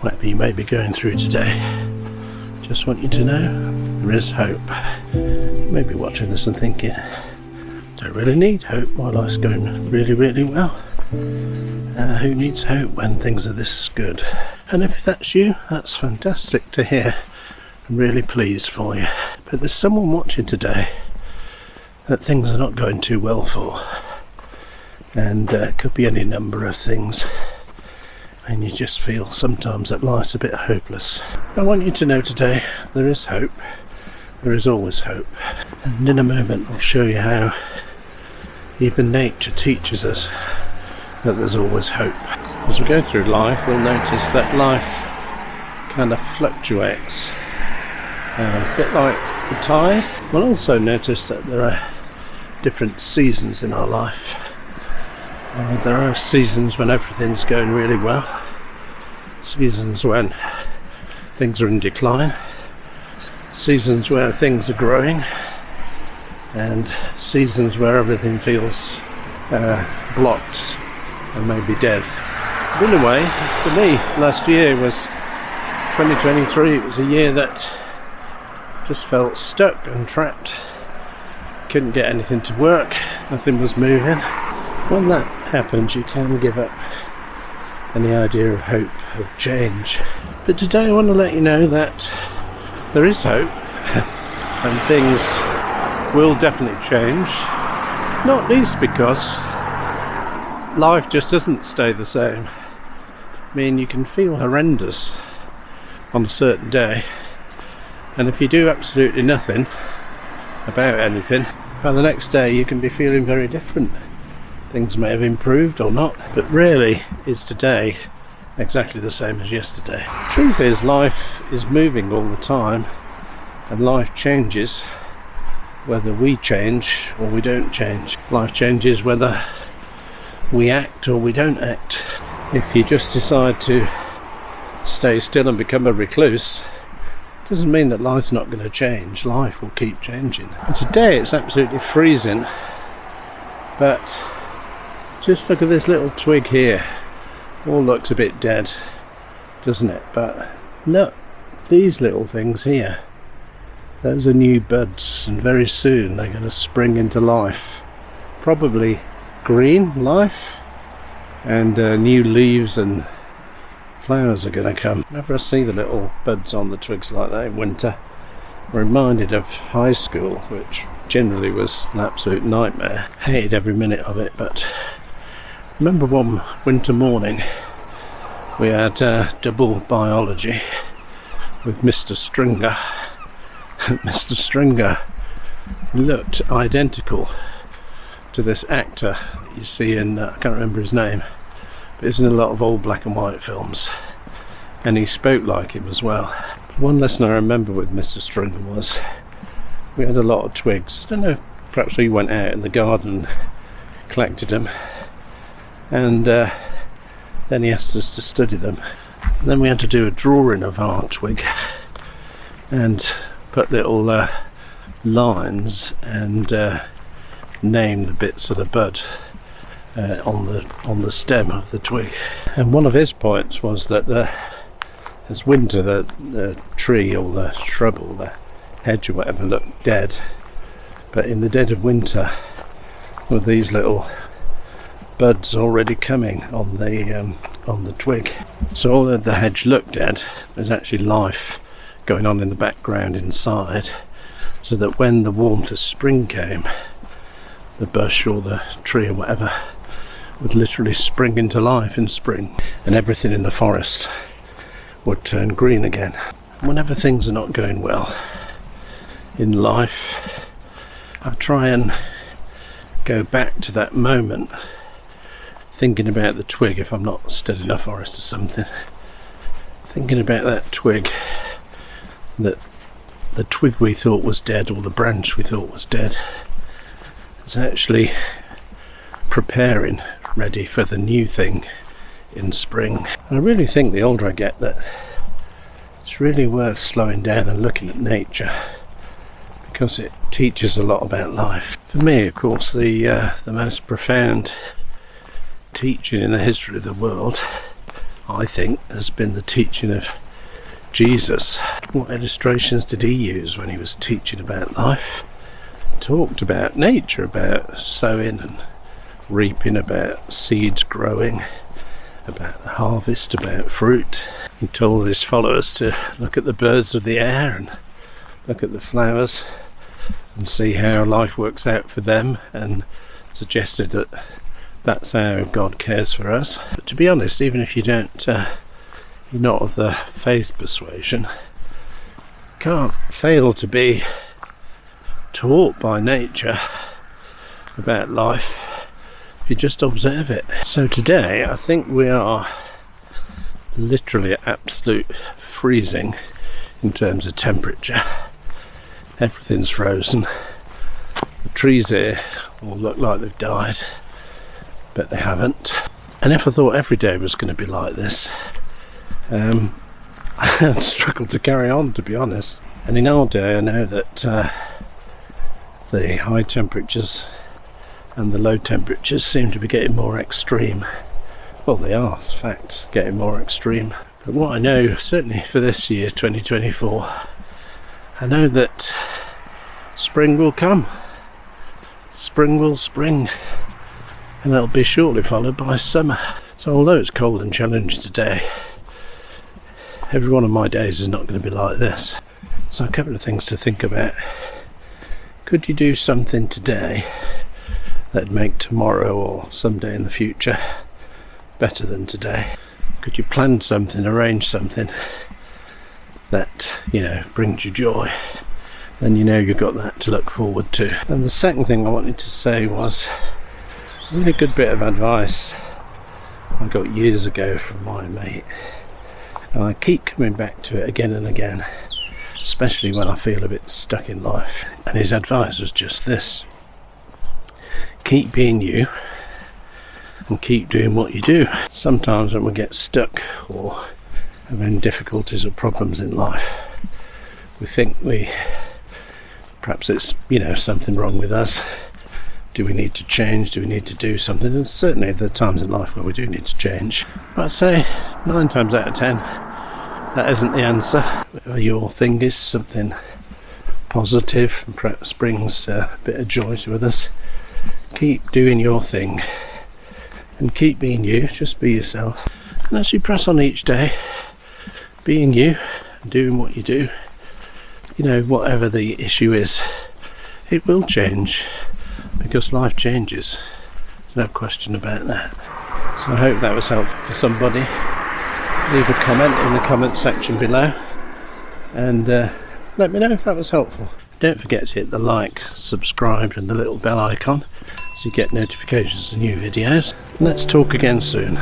whatever you may be going through today, just want you to know there is hope. You may be watching this and thinking, don't really need hope, my life's going really, really well. Who needs hope when things are this good? And if that's you, that's fantastic to hear. I'm really pleased for you. But there's someone watching today that things are not going too well for. And it could be any number of things. And you just feel sometimes that life's a bit hopeless. I want you to know today there is hope. There is always hope. And in a moment I'll show you how even nature teaches us that there's always hope. As we go through life, we'll notice that life kind of fluctuates. A bit like the tide. We'll also notice that there are different seasons in our life. There are seasons when everything's going really well, seasons when things are in decline, seasons where things are growing, and seasons where everything feels blocked and maybe dead. But in a way, for me, last year was 2023. It was a year that just felt stuck and trapped. Couldn't get anything to work, nothing was moving. When that happens, you can give up any idea of hope, of change. But today I want to let you know that there is hope and things will definitely change, not least because life just doesn't stay the same. I mean, you can feel horrendous on a certain day, and if you do absolutely nothing about anything, by the next day you can be feeling very different. Things may have improved or not, but really is today exactly the same as yesterday. The truth is, life is moving all the time, and life changes whether we change or we don't change. Life changes whether we act or we don't act. If you just decide to stay still and become a recluse, it doesn't mean that life's not going to change. Life will keep changing. And today it's absolutely freezing, but just look at this little twig here. All looks a bit dead, doesn't it? But look, these little things here, those are new buds, and very soon they're going to spring into life. Probably green life, and new leaves and flowers are going to come. Whenever I see the little buds on the twigs like that in winter, I'm reminded of high school, which generally was an absolute nightmare. Hated every minute of it, but remember one winter morning we had double biology with Mr. Stringer. Mr. Stringer looked identical to this actor you see in, I can't remember his name, but he's in a lot of old black and white films, and he spoke like him as well. One lesson I remember with Mr. Stringer was we had a lot of twigs. I don't know, perhaps we went out in the garden, collected them, and then he asked us to study them. And then we had to do a drawing of our twig and put little lines and name the bits of the bud on the stem of the twig. And one of his points was that as winter, the tree or the shrub or the hedge or whatever looked dead, but in the dead of winter, with these little buds already coming on the twig, so although the hedge looked dead, there's actually life going on in the background inside, so that when the warmth of spring came, the bush or the tree or whatever would literally spring into life in spring, and everything in the forest would turn green again. Whenever things are not going well in life, I try and go back to that moment, thinking about the twig. If I'm not studying a forest or something, thinking about that twig, that the twig we thought was dead, or the branch we thought was dead, is actually preparing, ready for the new thing in spring. And I really think the older I get that it's really worth slowing down and looking at nature, because it teaches a lot about life. For me, of course, the most profound teaching in the history of the world I think, has been the teaching of Jesus. What illustrations did he use when he was teaching about life? Talked about nature, about sowing and reaping, about seeds growing, about the harvest, about fruit. He told his followers to look at the birds of the air and look at the flowers and see how life works out for them, and suggested that that's how God cares for us. But to be honest, even if you don't, you're not of the faith persuasion, you can't fail to be taught by nature about life if you just observe it. So today I think we are literally at absolute freezing in terms of temperature. Everything's frozen. The trees here all look like they've died, but they haven't. And if I thought every day was going to be like this, I'd struggle to carry on, to be honest. And in our day I know that the high temperatures and the low temperatures seem to be getting more extreme. Well, they are, in fact, getting more extreme. But what I know, certainly for this year, 2024, I know that spring will come. Spring will spring, and it'll be shortly followed by summer. So although it's cold and challenging today, every one of my days is not going to be like this. So a couple of things to think about. Could you do something today that'd make tomorrow or someday in the future better than today? Could you plan something, arrange something that, brings you joy? Then you've got that to look forward to. And the second thing I wanted to say was a really good bit of advice I got years ago from my mate, and I keep coming back to it again and again, especially when I feel a bit stuck in life. And his advice was just this: keep being you and keep doing what you do. Sometimes when we get stuck or having difficulties or problems in life, we think perhaps it's something wrong with us. Do we need to change? Do we need to do something? And certainly there are times in life where we do need to change. But I'd say 9 times out of 10 that isn't the answer. Whatever your thing is, something positive and perhaps brings a bit of joy to others, keep doing your thing and keep being you. Just be yourself, and as you press on each day, being you and doing what you do, whatever the issue is, it will change, because life changes. There's no question about that. So I hope that was helpful for somebody. Leave a comment in the comment section below and let me know if that was helpful. Don't forget to hit the like, subscribe and the little bell icon so you get notifications of new videos. Let's talk again soon.